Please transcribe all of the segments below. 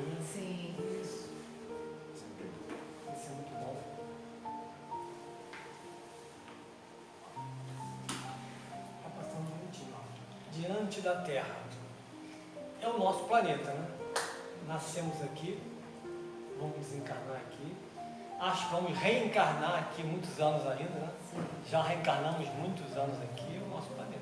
né? Sim. Isso. Isso é muito bom. Está passando bonitinho, ó. Diante da Terra. É o nosso planeta, né? Nascemos aqui, vamos desencarnar aqui. Acho que vamos reencarnar aqui muitos anos ainda, né? Sim. Já reencarnamos muitos anos aqui, é o nosso planeta.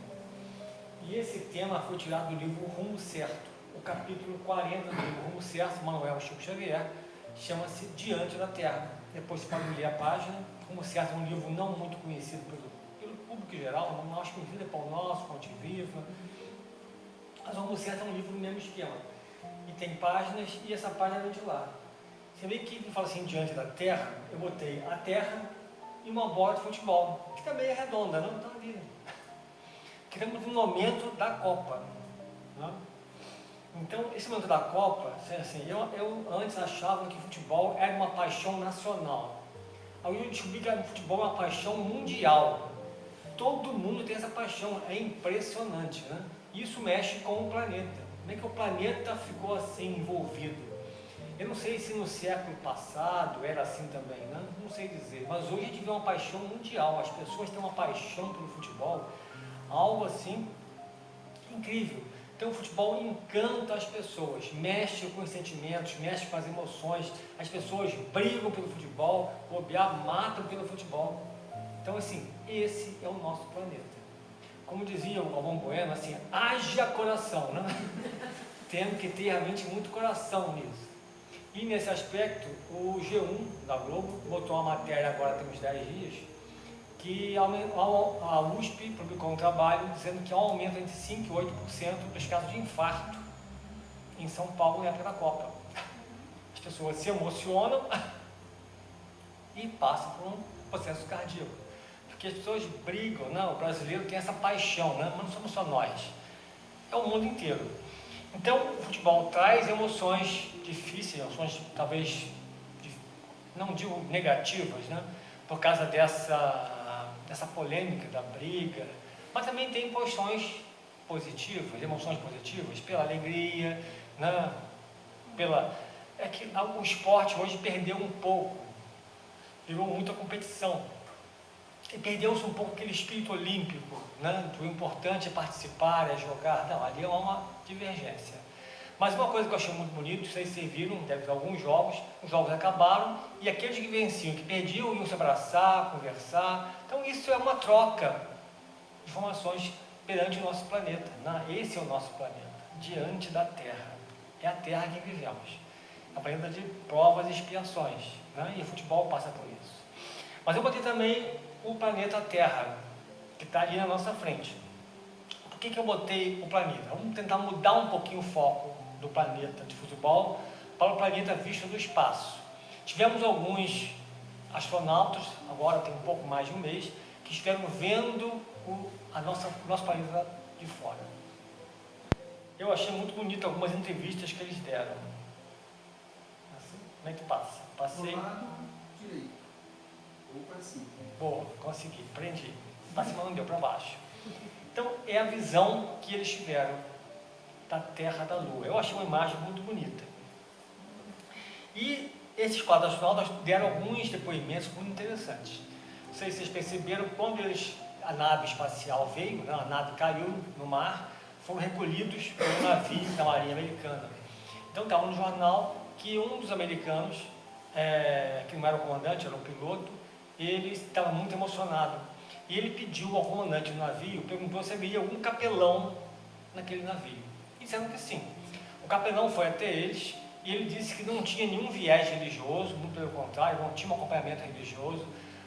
E esse tema foi tirado do livro Rumo Certo. O capítulo 40 do livro Rumo Certo, Manuel Chico Xavier, chama-se Diante da Terra. Depois você pode ler a página. Rumo Certo é um livro não muito conhecido pelo público em geral, não acho conhecido é Pão Nosso, Fonte Viva. Mas o Rumo Certo é um livro do mesmo esquema. E tem páginas, e essa página vem de lá. Você vê que fala assim, diante da Terra, eu botei a Terra e uma bola de futebol, que também é redonda, não? Então, ali, que estamos no momento da Copa. Né? Então, esse momento da Copa, assim, eu antes achava que o futebol era uma paixão nacional. Aí eu descobri que o futebol é uma paixão mundial. Todo mundo tem essa paixão, é impressionante, né? Isso mexe com o planeta. Como é que o planeta ficou assim envolvido? Eu não sei se no século passado era assim também, né? Não sei dizer, mas hoje a gente vê uma paixão mundial. As pessoas têm uma paixão pelo futebol, algo assim incrível. Então o futebol encanta as pessoas, mexe com os sentimentos, mexe com as emoções. As pessoas brigam pelo futebol, bobear, matam pelo futebol. Então assim, esse é o nosso planeta. Como dizia o Galvão Bueno, assim, haja coração, né? Temos que ter realmente muito coração nisso. E nesse aspecto, o G1 da Globo botou uma matéria agora tem uns 10 dias, que a USP publicou um trabalho dizendo que há um aumento entre 5% e 8% dos casos de infarto em São Paulo na época da Copa. As pessoas se emocionam e passam por um processo cardíaco. Porque as pessoas brigam, não, o brasileiro tem essa paixão, né? Mas não somos só nós, é o mundo inteiro. Então, o futebol traz emoções difíceis, emoções talvez, não digo negativas, né? Por causa dessa polêmica, da briga, mas também tem emoções positivas, pela alegria, né? É que o esporte hoje perdeu um pouco, virou muita competição, e perdeu-se um pouco aquele espírito olímpico, né? O importante é participar, é jogar. Não, ali é uma divergência. Mas uma coisa que eu achei muito bonito, vocês viram, deve ter alguns jogos, os jogos acabaram e aqueles que venciam, que perdiam, iam se abraçar, conversar. Então isso é uma troca de informações perante o nosso planeta, né? Esse é o nosso planeta, diante da Terra. É a Terra que vivemos. A planeta de provas e expiações, né? E o futebol passa por isso. Mas eu botei também o planeta Terra, que está ali na nossa frente. Por que eu botei o planeta? Vamos tentar mudar um pouquinho o foco do planeta de futebol para o planeta visto do espaço. Tivemos alguns astronautas, agora tem um pouco mais de um mês, que estiveram vendo o nosso planeta de fora. Eu achei muito bonito algumas entrevistas que eles deram. Assim, como é que passa? Passei. Do lado direito. Ou para cima. Boa, consegui, prendi. Para cima não deu, para baixo. Então, é a visão que eles tiveram da Terra, da Lua. Eu achei uma imagem muito bonita. E esses quatro astronautas deram alguns depoimentos muito interessantes. Não sei se vocês perceberam, quando a nave espacial veio, né, a nave caiu no mar, foram recolhidos por um navio da Marinha Americana. Então, estava no jornal que um dos americanos, que não era o comandante, era o piloto, ele estava muito emocionado. E ele pediu ao comandante do navio, perguntou se havia algum capelão naquele navio. E disseram que sim. O capelão foi até eles e ele disse que não tinha nenhum viés religioso, muito pelo contrário, não tinha um acompanhamento religioso,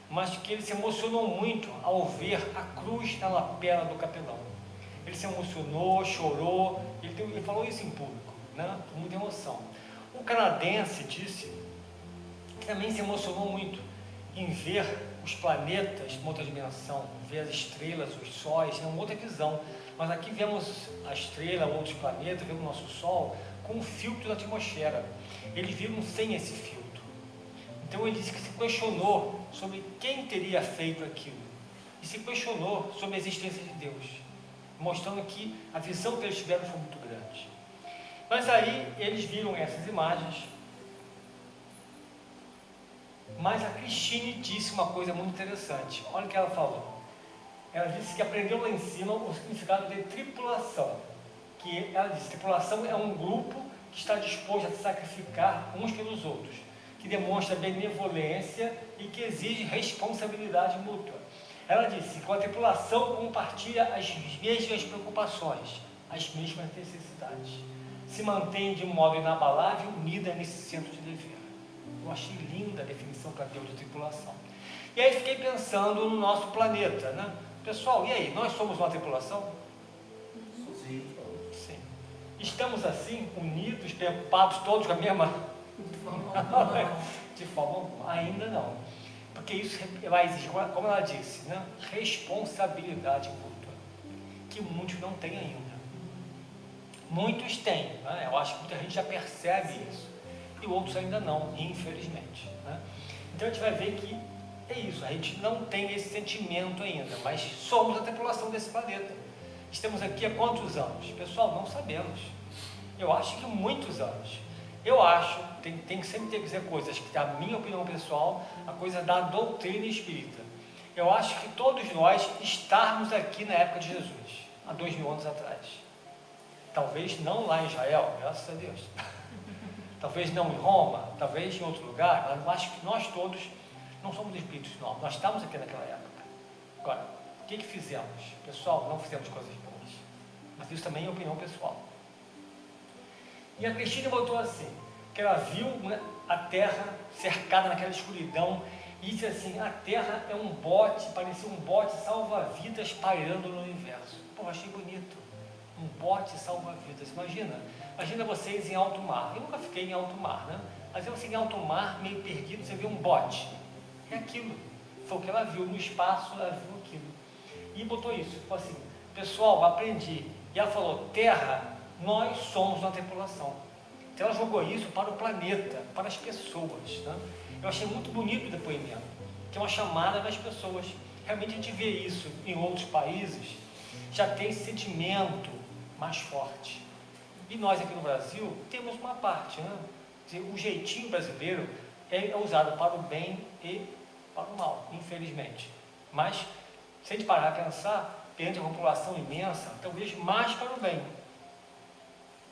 mas que ele se emocionou muito ao ver a cruz na lapela do capelão. Ele se emocionou, chorou, ele falou isso em público, né? Com muita emoção. O canadense disse que também se emocionou muito em ver os planetas em outra dimensão, ver as estrelas, os sóis, é uma outra visão. Mas aqui vemos a estrela, outros planetas, vemos o nosso Sol com um filtro da atmosfera. Eles viram sem esse filtro. Então ele disse que se questionou sobre quem teria feito aquilo. E se questionou sobre a existência de Deus, mostrando que a visão que eles tiveram foi muito grande. Mas aí eles viram essas imagens, mas a Cristine disse uma coisa muito interessante. Olha o que ela falou. Ela disse que aprendeu lá em cima o significado de tripulação. Que ela disse, tripulação é um grupo que está disposto a se sacrificar uns pelos outros, que demonstra benevolência e que exige responsabilidade mútua. Ela disse que a tripulação compartilha as mesmas preocupações, as mesmas necessidades, se mantém de modo inabalável unida nesse centro de dever. Eu achei linda a definição para Deus de tripulação. E aí fiquei pensando no nosso planeta, né? Pessoal, e aí, nós somos uma tripulação? Sim. Sim. Estamos assim, unidos, preocupados todos com a mesma... De forma alguma, ainda não. Porque isso vai exigir, como ela disse, né? Responsabilidade mútua, que muitos não têm ainda. Muitos têm, né? Eu acho que muita gente já percebe isso, e outros ainda não, infelizmente, né? Então a gente vai ver que é isso, a gente não tem esse sentimento ainda, mas somos a tripulação desse planeta. Estamos aqui há quantos anos? Pessoal, não sabemos. Eu acho que muitos anos. Eu acho, tem que sempre ter que dizer coisas que, a minha opinião pessoal, a coisa da doutrina espírita. Eu acho que todos nós estarmos aqui na época de Jesus, há 2000 anos atrás. Talvez não lá em Israel, graças a Deus. Talvez não em Roma, talvez em outro lugar, mas eu acho que nós todos não somos espíritos novos, nós estamos aqui naquela época. Agora, o que fizemos? Pessoal, não fizemos coisas boas, mas isso também é opinião pessoal. E a Cristina botou assim, que ela viu, né, a Terra cercada naquela escuridão, e disse assim, a Terra é um bote, parecia um bote salva-vidas pairando no universo. Pô, achei bonito. Um bote salva-vidas. Imagina vocês em alto mar. Eu nunca fiquei em alto mar, né? Mas você em alto mar, meio perdido, você vê um bote. É aquilo. Foi o que ela viu no espaço, ela viu aquilo. E botou isso. Falou assim, pessoal, aprendi. E ela falou, Terra, nós somos uma tripulação. Então ela jogou isso para o planeta, para as pessoas, né? Eu achei muito bonito o depoimento, que é uma chamada das pessoas. Realmente a gente vê isso em outros países, já tem esse sentimento mais forte. E nós aqui no Brasil temos uma parte, né? O jeitinho brasileiro é usado para o bem e para o mal, infelizmente. Mas, se a gente parar a pensar, perante a população imensa, talvez mais para o bem,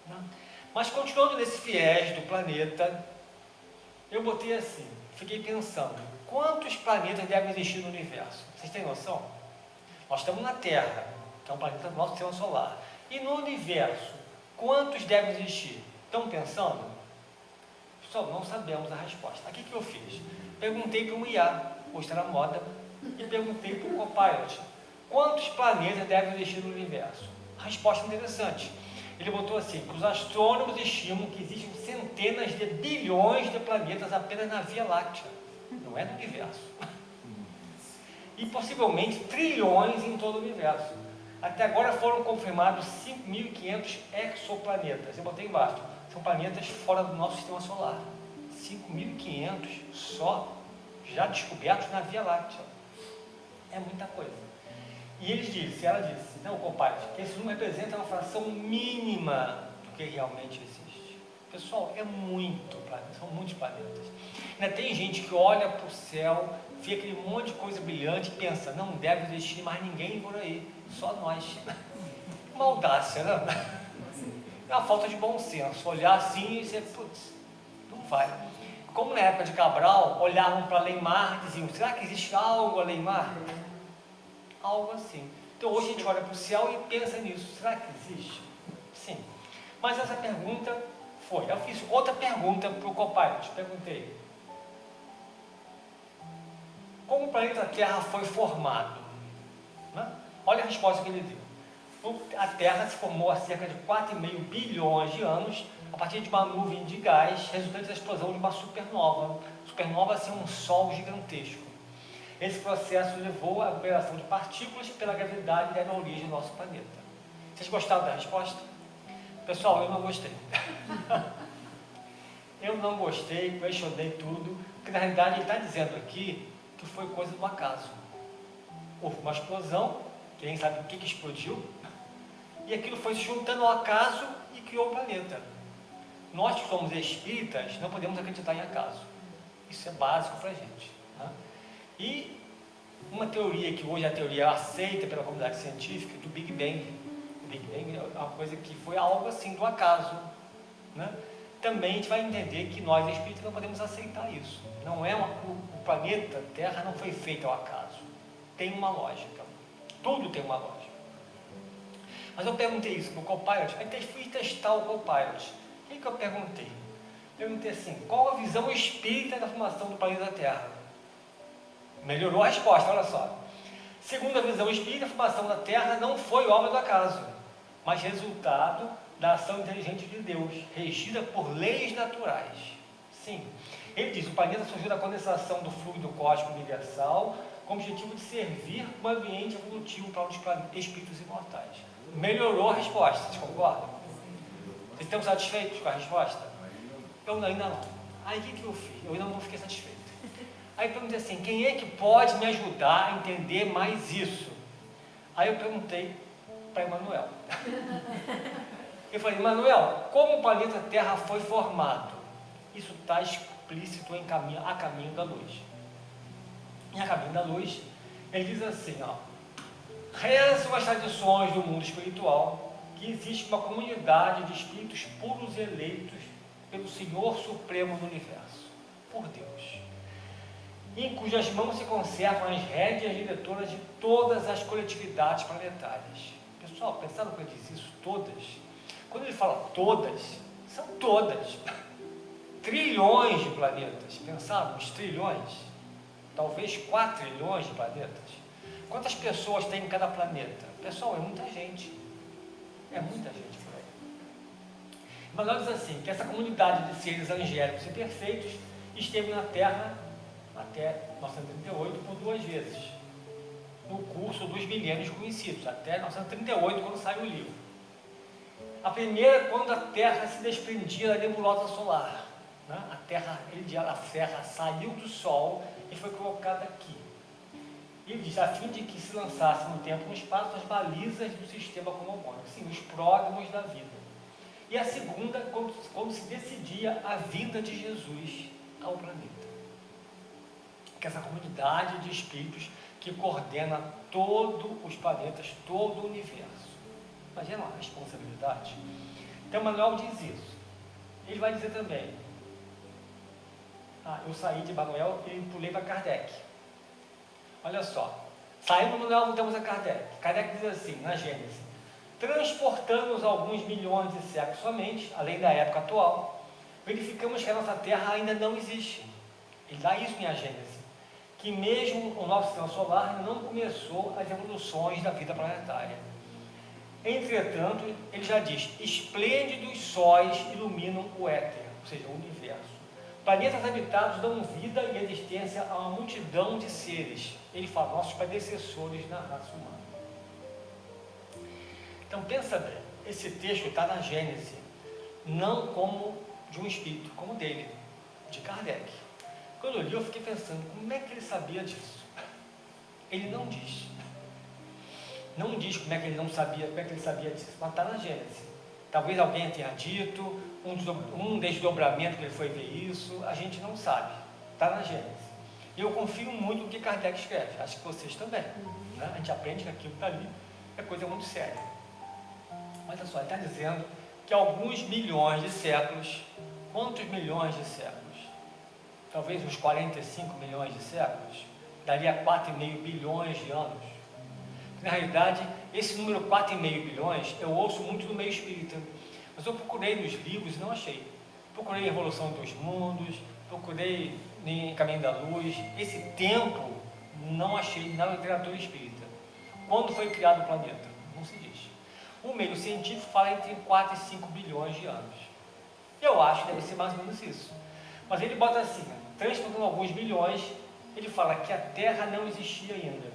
né? Mas continuando nesse viés do planeta, eu botei assim, fiquei pensando, quantos planetas devem existir no universo? Vocês têm noção? Nós estamos na Terra, que é um planeta do nosso sistema solar. E no universo, quantos devem existir? Estão pensando? Pessoal, não sabemos a resposta. Aqui que eu fiz? Perguntei para um IA, hoje está na moda, e perguntei para o Copilot, quantos planetas devem existir no universo? A resposta interessante. Ele botou assim, que os astrônomos estimam que existem centenas de bilhões de planetas apenas na Via Láctea, não é no universo. E possivelmente trilhões em todo o universo. Até agora foram confirmados 5.500 exoplanetas. Eu botei embaixo, são planetas fora do nosso sistema solar. 5.500 só já descobertos na Via Láctea. É muita coisa. E ela disse, não, compadre, que esse número representa uma fração mínima do que realmente existe. Pessoal, é muito planeta, são muitos planetas. Ainda tem gente que olha para o céu, vê aquele monte de coisa brilhante e pensa, não deve existir mais ninguém por aí, só nós. Uma audácia, né? É uma falta de bom senso, olhar assim e dizer, putz, não vai. Como na época de Cabral, olhavam para além mar e diziam, será que existe algo além mar? Algo assim. Então hoje a gente olha para o céu e pensa nisso, será que existe? Sim. Mas essa pergunta foi, eu fiz outra pergunta para o Copilot, perguntei, como o planeta Terra foi formado? Né? Olha a resposta que ele deu. A Terra se formou há cerca de 4,5 bilhões de anos a partir de uma nuvem de gás resultante da explosão de uma supernova. Supernova é um sol gigantesco. Esse processo levou à operação de partículas pela gravidade e deram origem ao nosso planeta. Vocês gostaram da resposta? Pessoal, eu não gostei. Eu não gostei, questionei tudo, porque na realidade ele está dizendo aqui que foi coisa do acaso. Houve uma explosão, que nem sabe o que explodiu, e aquilo foi se juntando ao acaso e criou o planeta. nós que somos espíritas não podemos acreditar em acaso. Isso é básico para a gente, né? E uma teoria que hoje é a teoria aceita pela comunidade científica do Big Bang. O Big Bang é uma coisa que foi algo assim do acaso, né? Também a gente vai entender que nós espíritas não podemos aceitar isso. Não é o planeta Terra não foi feito ao acaso. Tem uma lógica. Tudo tem uma lógica. Mas eu perguntei isso para o Copilot, aí fui testar o Copilot. O que eu perguntei? Perguntei assim, qual a visão espírita da formação do planeta Terra? Melhorou a resposta, olha só. Segundo a visão espírita, a formação da Terra não foi obra do acaso, mas resultado da ação inteligente de Deus, regida por leis naturais. Sim, ele diz, o planeta surgiu da condensação do fluido cósmico universal, com o objetivo de servir como ambiente evolutivo para os espíritos imortais. Melhorou a resposta, vocês concordam? Vocês estão satisfeitos com a resposta? Eu ainda não. Aí o que eu fiz? Eu ainda não fiquei satisfeito. Aí eu perguntei assim, quem é que pode me ajudar a entender mais isso? Aí eu perguntei para Emmanuel. Eu falei, Emmanuel, como o planeta Terra foi formado? Isso está explícito A Caminho da Luz. Em A Caminho da Luz, ele diz assim, ó, rezam as tradições do mundo espiritual que existe uma comunidade de espíritos puros e eleitos pelo Senhor Supremo do Universo, por Deus, em cujas mãos se conservam as rédeas diretoras de todas as coletividades planetárias. Pessoal, pensaram que ele diz isso? Todas? Quando ele fala todas, são todas. Trilhões de planetas. Pensaram? Os trilhões? Talvez 4 trilhões de planetas. Quantas pessoas tem em cada planeta? Pessoal, é muita gente. É muita gente por aí. Mas nós diz assim, que essa comunidade de seres angélicos e perfeitos esteve na Terra até 1938 por 2 vezes, no curso dos milênios conhecidos, até 1938, quando sai o livro. A primeira, quando a Terra se desprendia da nebulosa solar, né? A Terra saiu do Sol e foi colocada aqui. Ele diz, a fim de que se lançasse no tempo e no espaço as balizas do sistema cosmogônico, assim, os pródromos da vida. E a segunda, quando se decidia a vinda de Jesus ao planeta. Que essa comunidade de espíritos que coordena todos os planetas, todo o universo. Imagina a responsabilidade. Então, Manuel diz isso. Ele vai dizer também, eu saí de Manuel e pulei para Kardec. Olha só, saímos do Manuel, voltamos a Kardec. Kardec diz assim, na Gênesis, transportamos alguns milhões de séculos somente, além da época atual, verificamos que a nossa Terra ainda não existe. Ele dá isso em A Gênese, que mesmo o nosso sistema solar não começou as evoluções da vida planetária. Entretanto, ele já diz, esplêndidos sóis iluminam o éter, ou seja, o universo. Planetas habitados dão vida e existência a uma multidão de seres. Ele fala, nossos predecessores na raça humana. Então, pensa bem, esse texto está na Gênese, não como de um espírito, como dele, de Kardec. Quando eu li, eu fiquei pensando, como é que ele sabia disso? Ele não diz. Não diz como é que ele não sabia, como é que ele sabia disso, mas está na Gênese. Talvez alguém tenha dito, um desdobramento que ele foi ver isso, a gente não sabe. Está na Gênese. Eu confio muito no que Kardec escreve, acho que vocês também. Né? A gente aprende que aquilo que está ali é coisa muito séria. Mas olha só, ele está dizendo que alguns milhões de séculos, quantos milhões de séculos? Talvez uns 45 milhões de séculos, daria 4,5 bilhões de anos. Na realidade, esse número 4,5 bilhões, eu ouço muito no meio espírita, mas eu procurei nos livros e não achei. Procurei em Evolução dos Mundos, procurei em Caminho da Luz, esse tempo não achei na literatura espírita. Quando foi criado o planeta? Não se diz. O meio científico fala entre 4 e 5 bilhões de anos. Eu acho que deve ser mais ou menos isso. Mas ele bota assim, transportando alguns bilhões, ele fala que a Terra não existia ainda.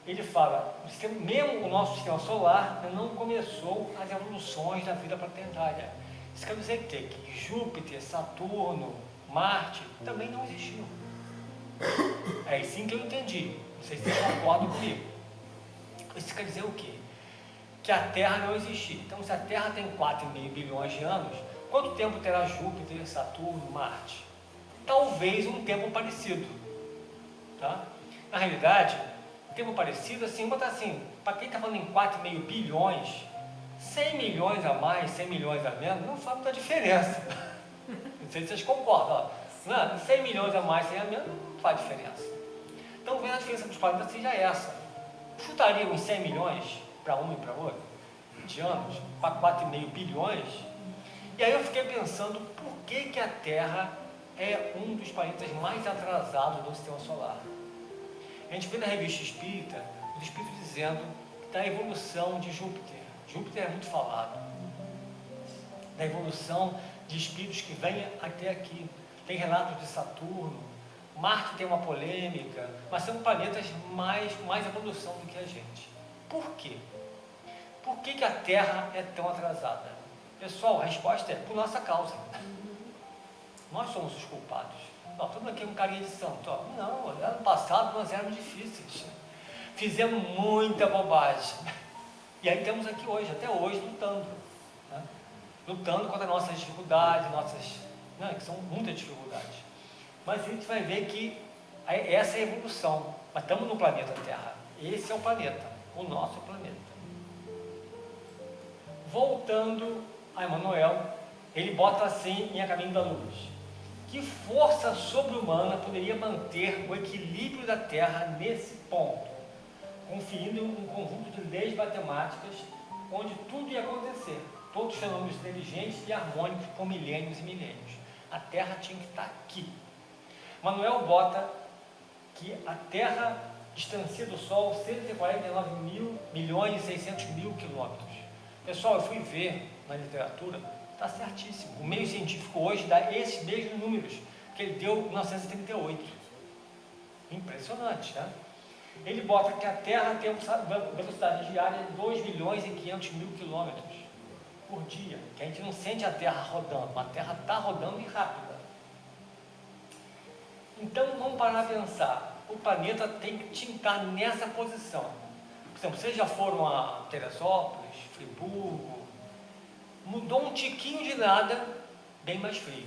Ele fala, mesmo o nosso sistema solar não começou as evoluções da vida planetária. Isso quer dizer que Júpiter, Saturno, Marte também não existiam. É assim que eu entendi. Não sei se vocês concordam comigo. Isso quer dizer o quê? Que a Terra não existia. Então, se a Terra tem 4,5 bilhões de anos, Quanto tempo terá Júpiter, Saturno, Marte? Talvez um tempo parecido, tá? Na realidade, tempo parecido, assim, botar assim, para quem está falando em 4,5 bilhões, 100 milhões a mais, 100 milhões a menos, não faz muita diferença. Não sei se vocês concordam, ó. 100 milhões a mais, 100 a menos, não faz diferença. Então, vendo a diferença dos planetas seja essa. Chutaria uns 100 milhões para um e para outro, de anos, para 4,5 bilhões. E aí eu fiquei pensando, por que a Terra é um dos planetas mais atrasados do Sistema Solar? A gente vê na revista Espírita, os Espíritos dizendo da evolução de Júpiter. Júpiter é muito falado. Da evolução de espíritos que vêm até aqui. Tem relatos de Saturno. Marte tem uma polêmica, mas são planetas mais evolução do que a gente. Por quê? Por que a Terra é tão atrasada? Pessoal, a resposta é por nossa causa. Nós somos os culpados. Nós estamos aqui com carinha de santo. Ó. Não, ano passado nós éramos difíceis. Fizemos muita bobagem. E aí estamos aqui hoje, até hoje, lutando. Né? Lutando contra nossas dificuldades, que são muitas dificuldades. Mas a gente vai ver que essa é a evolução. Mas estamos no planeta Terra. Esse é o planeta, o nosso planeta. Voltando a Emmanuel, ele bota assim em A Caminho da Luz: que força sobre-humana poderia manter o equilíbrio da Terra nesse ponto, conferindo um conjunto de leis matemáticas onde tudo ia acontecer, todos os fenômenos inteligentes e harmônicos por milênios e milênios. A Terra tinha que estar aqui. Manuel bota que a Terra distancia do Sol 149.600.000 quilômetros. Pessoal, eu fui ver na literatura, está certíssimo. O meio científico hoje dá esses mesmos números que ele deu em 1938. Impressionante, né? Ele bota que a Terra tem uma velocidade diária de 2.500.000 quilômetros por dia, que a gente não sente a Terra rodando, a Terra está rodando e rápida. Então vamos parar a pensar, o planeta tem que estar nessa posição. Por exemplo, vocês já foram a Teresópolis, Friburgo, mudou um tiquinho de nada, bem mais frio.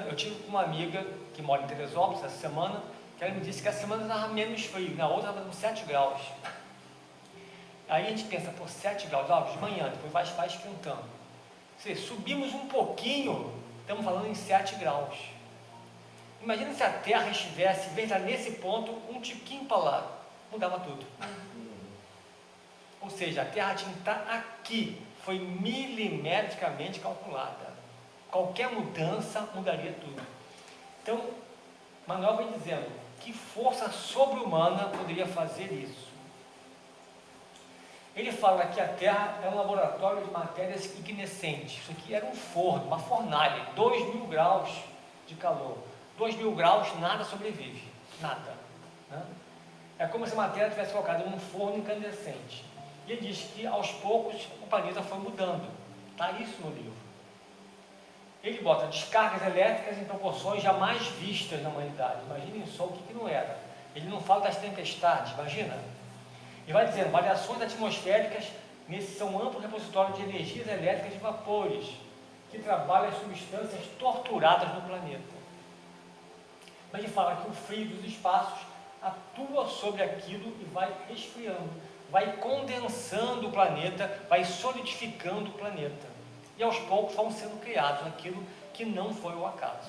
Eu tive uma amiga que mora em Teresópolis essa semana, que ela me disse que a semana estava menos frio, na outra estava com 7 graus. Aí a gente pensa, por 7 graus, de manhã, depois vai esquentando. Se subimos um pouquinho, estamos falando em 7 graus. Imagina se a Terra estivesse, em vez de estar nesse ponto, um tiquinho para lá, mudava tudo. Ou seja, a Terra tinha que estar aqui, foi milimetricamente calculada. Qualquer mudança mudaria tudo. Então, Manuel vem dizendo, que força sobre-humana poderia fazer isso? Ele fala que a Terra é um laboratório de matérias ignescentes. Isso aqui era um forno, uma fornalha, 2.000 graus de calor. 2.000 graus, nada sobrevive, nada. Né? É como se a matéria tivesse colocada num forno incandescente. E ele diz que aos poucos o planeta foi mudando. Está isso no livro. Ele bota descargas elétricas em proporções jamais vistas na humanidade. Imaginem só o que não era. Ele não fala das tempestades, imagina. Ele vai dizendo, variações atmosféricas são amplo repositório de energias elétricas de vapores, que trabalham as substâncias torturadas no planeta. Mas ele fala que o frio dos espaços atua sobre aquilo e vai resfriando, vai condensando o planeta, vai solidificando o planeta. E aos poucos vão sendo criados aquilo que não foi o acaso.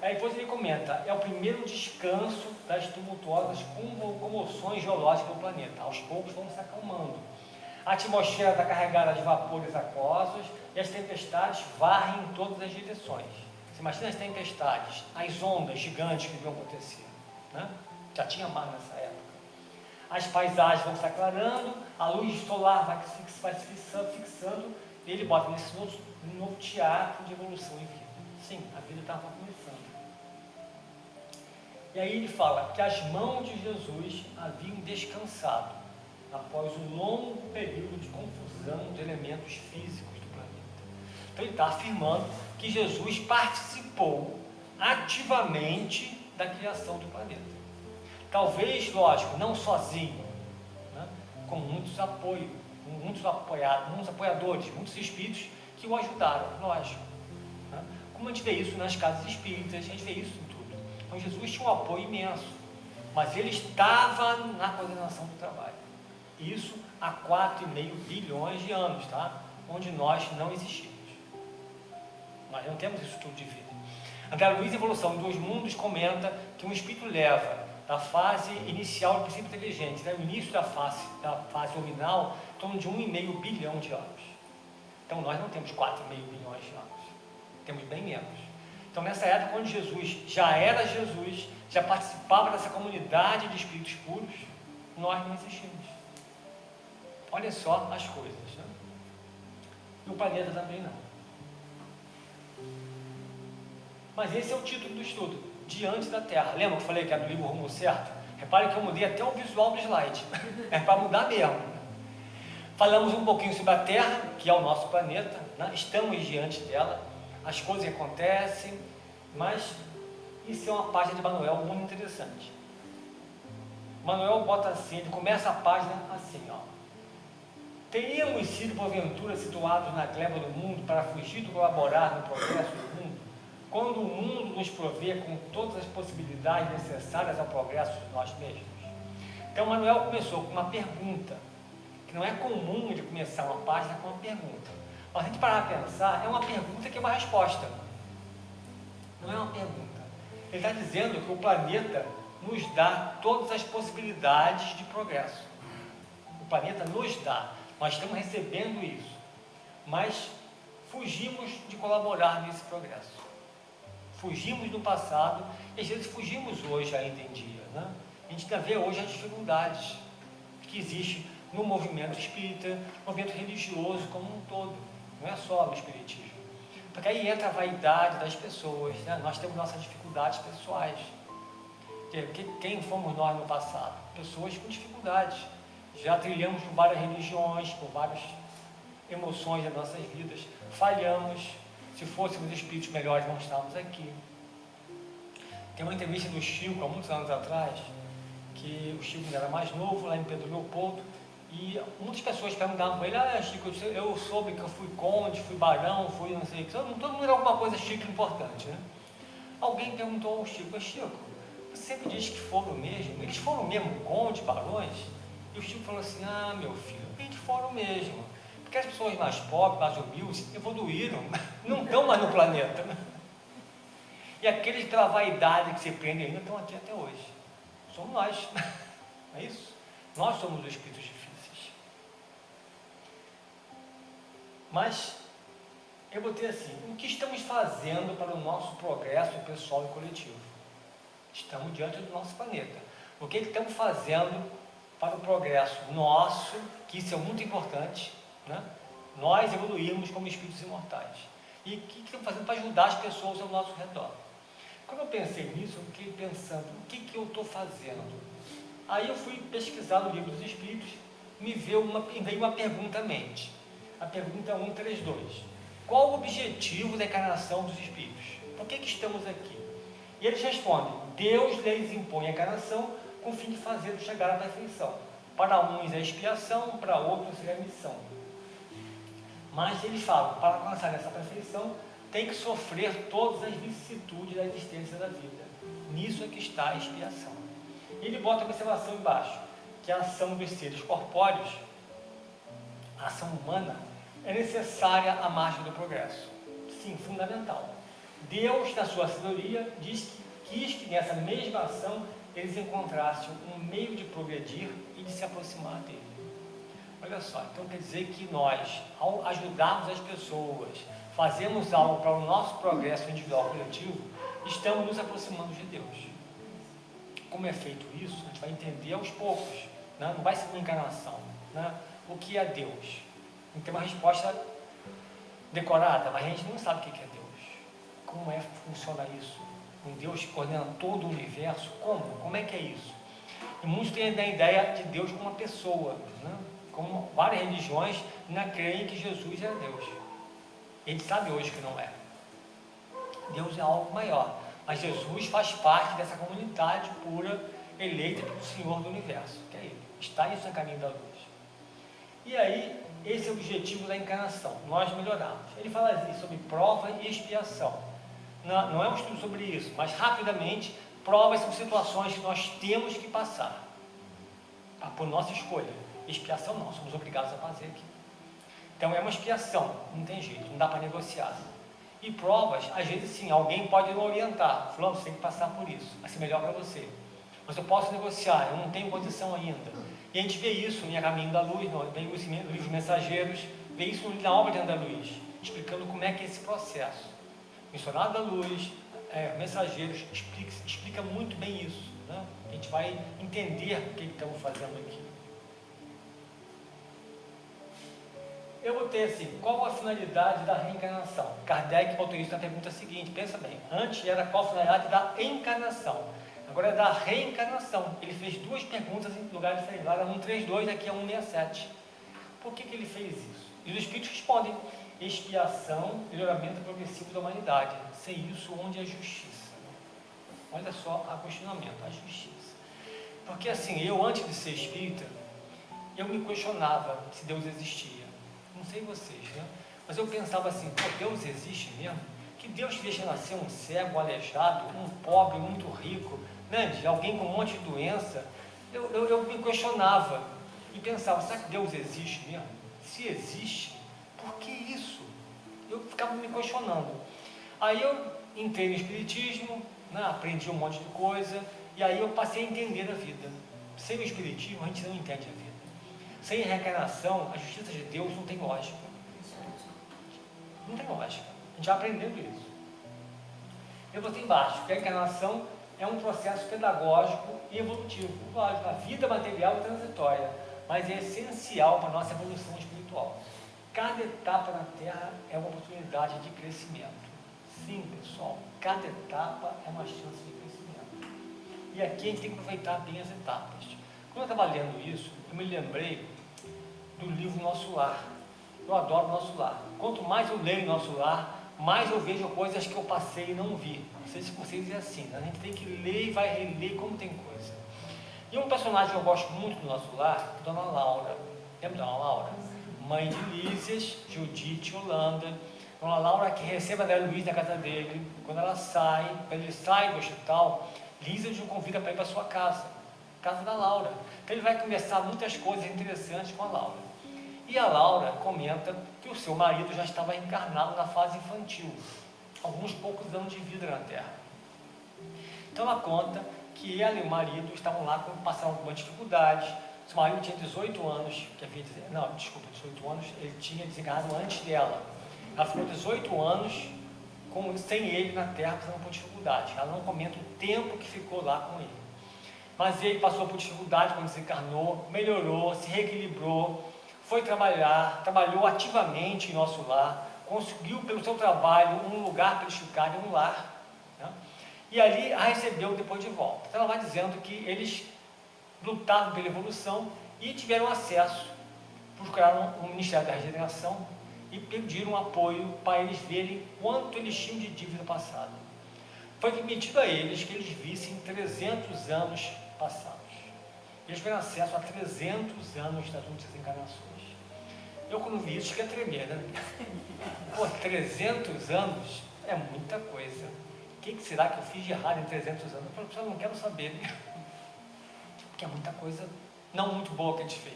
Aí depois ele comenta, é o primeiro descanso das tumultuosas comoções geológicas do planeta. Aos poucos vão se acalmando. A atmosfera está carregada de vapores aquosos e as tempestades varrem em todas as direções. Você imagina as tempestades, as ondas gigantes que vão acontecer. Né? Já tinha mar nessa época. As paisagens vão se aclarando, a luz solar vai se fixando, e ele bota nesse novo teatro de evolução e vida. Sim, a vida estava começando. E aí ele fala que as mãos de Jesus haviam descansado após um longo período de confusão de elementos físicos do planeta. Então ele está afirmando que Jesus participou ativamente da criação do planeta. Talvez, lógico, não sozinho, né? Com muitos apoiadores, muitos espíritos que o ajudaram, lógico. Né? Como a gente vê isso nas casas espíritas, a gente vê isso em tudo. Então Jesus tinha um apoio imenso, mas ele estava na coordenação do trabalho. Isso há 4,5 bilhões de anos, tá? Onde nós não existimos. Nós não temos isso tudo de vida. André Luiz, Evolução dos Mundos, comenta que um espírito leva da fase inicial do princípio inteligente, né, o início da fase luminal, em torno de 1,5 bilhão de anos. Então nós não temos 4,5 bilhões de anos, temos bem menos. Então nessa época, quando Jesus já era Jesus, já participava dessa comunidade de espíritos puros, nós não existimos. Olha só as coisas, né? E o planeta também não. Mas esse é o título do estudo, Diante da Terra. Lembra que eu falei que era do livro Rumo Certo? Repare que eu mudei até o visual do slide, é para mudar mesmo. Falamos um pouquinho sobre a Terra, que é o nosso planeta, né? Estamos diante dela, as coisas acontecem, mas isso é uma página de Manuel muito interessante. Manuel bota assim, ele começa a página assim, ó. Teríamos sido, porventura, situados na gleba do mundo para fugir do colaborar no progresso do mundo, quando o mundo nos provê com todas as possibilidades necessárias ao progresso de nós mesmos? Então, Manuel começou com uma pergunta, que não é comum de começar uma página com uma pergunta. Mas a gente parar a pensar, é uma pergunta que é uma resposta. Não é uma pergunta. Ele está dizendo que o planeta nos dá todas as possibilidades de progresso. O planeta nos dá. Nós estamos recebendo isso. Mas fugimos de colaborar nesse progresso. Fugimos do passado e às vezes fugimos hoje ainda em dia, né? A gente ainda vê hoje as dificuldades que existem no movimento espírita, no movimento religioso como um todo, não é só no espiritismo. Porque aí entra a vaidade das pessoas, né? Nós temos nossas dificuldades pessoais. Quem fomos nós no passado? Pessoas com dificuldades. Já trilhamos por várias religiões, por várias emoções das nossas vidas, falhamos. Se fôssemos espíritos melhores, não estávamos aqui. Tem uma entrevista do Chico, há muitos anos atrás, que o Chico ainda era mais novo, lá em Pedro Leopoldo, e muitas pessoas perguntavam para ele: Chico, eu soube que eu fui conde, fui barão, fui não sei o que, todo mundo era alguma coisa chique importante, né? Alguém perguntou ao Chico: Chico, você sempre diz que foram mesmo? Eles foram mesmo condes, barões? E o Chico falou assim: meu filho, eles foram mesmo. Porque as pessoas mais pobres, mais humildes, evoluíram, não estão mais no planeta. E aqueles pela vaidade que se prendem ainda estão aqui até hoje. Somos nós, não é isso? Nós somos os espíritos difíceis. Mas, eu botei assim: o que estamos fazendo para o nosso progresso pessoal e coletivo? Estamos diante do nosso planeta. O que estamos fazendo para o progresso nosso, que isso é muito importante, né? Nós evoluirmos como espíritos imortais. E o que estamos fazendo para ajudar as pessoas ao nosso redor? Quando eu pensei nisso, eu fiquei pensando: o que eu estou fazendo? Aí eu fui pesquisar no Livro dos Espíritos, me veio uma pergunta à mente. A pergunta 132. Qual o objetivo da encarnação dos espíritos? Por que estamos aqui? E eles respondem: Deus lhes impõe a encarnação com o fim de fazê-los chegar à perfeição. Para uns é expiação, para outros é missão. Mas eles falam: para alcançar essa perfeição, tem que sofrer todas as vicissitudes da existência da vida. Nisso é que está a expiação. E ele bota a observação embaixo, que a ação dos seres corpóreos, a ação humana, é necessária à margem do progresso. Sim, fundamental. Deus, na sua sabedoria, quis que nessa mesma ação eles encontrassem um meio de progredir e de se aproximar dele. Olha só, então quer dizer que nós, ao ajudarmos as pessoas, fazemos algo para o nosso progresso individual coletivo, estamos nos aproximando de Deus. Como é feito isso, a gente vai entender aos poucos, né? Não vai ser uma encarnação, né? O que é Deus? Não tem uma resposta decorada, mas a gente não sabe o que é Deus. Como é que funciona isso? Um Deus que coordena todo o universo, como é que é isso? E muitos têm a ideia de Deus como uma pessoa, né? Como várias religiões não creem que Jesus é Deus. Ele sabe hoje que não é. Deus é algo maior, mas Jesus faz parte dessa comunidade pura, eleita pelo Senhor do Universo, que é Ele. Está isso no caminho da luz. E aí, esse é o objetivo da encarnação, nós melhorarmos. Ele fala assim, sobre prova e expiação. Não é um estudo sobre isso, mas rapidamente, provas são situações que nós temos que passar, por nossa escolha. Expiação não, somos obrigados a fazer aqui. Então é uma expiação, não tem jeito, não dá para negociar. E provas, às vezes sim, alguém pode nos orientar, fulano, você tem que passar por isso, vai ser melhor para você. Mas eu posso negociar, eu não tenho condição ainda. E a gente vê isso em A Caminho da Luz, vê isso no livro Mensageiros, vê isso na obra de André Luiz, explicando como é que é esse processo. Missionário da Luz, Mensageiros, explica muito bem isso, né? A gente vai entender o que estamos fazendo aqui. Eu botei assim, qual a finalidade da reencarnação? Kardec botou isso na pergunta seguinte, pensa bem, antes era qual a finalidade da encarnação, agora é da reencarnação. Ele fez duas perguntas em lugares diferentes, lá era 132, aqui é 167. Por que ele fez isso? E os Espíritos respondem, expiação, melhoramento progressivo da humanidade. Sem isso, onde é a justiça? Olha só o questionamento, a justiça. Porque assim, eu antes de ser espírita, eu me questionava se Deus existia. Não sei vocês, né? Mas eu pensava assim, pô, Deus existe mesmo? Que Deus te deixa nascer um cego, um aleijado, um pobre, muito rico, né? De alguém com um monte de doença. Eu me questionava e pensava, será que Deus existe mesmo? Se existe, por que isso? Eu ficava me questionando. Aí eu entrei no Espiritismo, né? Aprendi um monte de coisa, e aí eu passei a entender a vida. Sem o Espiritismo, a gente não entende a vida. Sem reencarnação, a justiça de Deus não tem lógica. Não tem lógica. A gente vai aprendendo isso. Eu botei embaixo que a encarnação é um processo pedagógico e evolutivo. Lógico, a vida material é transitória, mas é essencial para a nossa evolução espiritual. Cada etapa na Terra é uma oportunidade de crescimento. Sim, pessoal, cada etapa é uma chance de crescimento. E aqui a gente tem que aproveitar bem as etapas. Quando eu estava lendo isso, eu me lembrei do livro Nosso Lar. Eu adoro Nosso Lar. Quanto mais eu leio Nosso Lar, mais eu vejo coisas que eu passei e não vi. Não sei se vocês é assim, né? A gente tem que ler e vai reler como tem coisa. E um personagem que eu gosto muito do Nosso Lar é Dona Laura. Lembra da Dona Laura? Mãe de Lísias, Judite, Holanda. Dona Laura que recebe a André Luiz na casa dele. Quando ela sai, quando ele sai do hospital, Lísias o convida para ir para sua casa da Laura. Então ele vai conversar muitas coisas interessantes com a Laura. E a Laura comenta que o seu marido já estava encarnado na fase infantil, alguns poucos anos de vida na Terra. Então ela conta que ela e o marido estavam lá passando alguma dificuldade. Seu marido tinha 18 anos, 18 anos, ele tinha desencarnado antes dela. Ela ficou 18 anos sem ele na Terra, passando por dificuldade. Ela não comenta o tempo que ficou lá com ele. Mas ele passou por dificuldade quando desencarnou, melhorou, se reequilibrou, foi trabalhar, trabalhou ativamente em Nosso Lar, conseguiu pelo seu trabalho um lugar para eles ficarem, um lar, né? E ali a recebeu depois de volta. Então ela vai dizendo que eles lutaram pela evolução e tiveram acesso, procuraram o Ministério da Regeneração e pediram apoio para eles verem quanto eles tinham de dívida passada. Foi permitido a eles que eles vissem 300 anos passados. Eles tiveram acesso a 300 anos das últimas encarnações. Eu quando vi isso, fiquei a tremer, né? Pô, 300 anos é muita coisa. O que será que eu fiz de errado em 300 anos? Eu falei, eu não quero saber, porque é muita coisa não muito boa que a gente fez.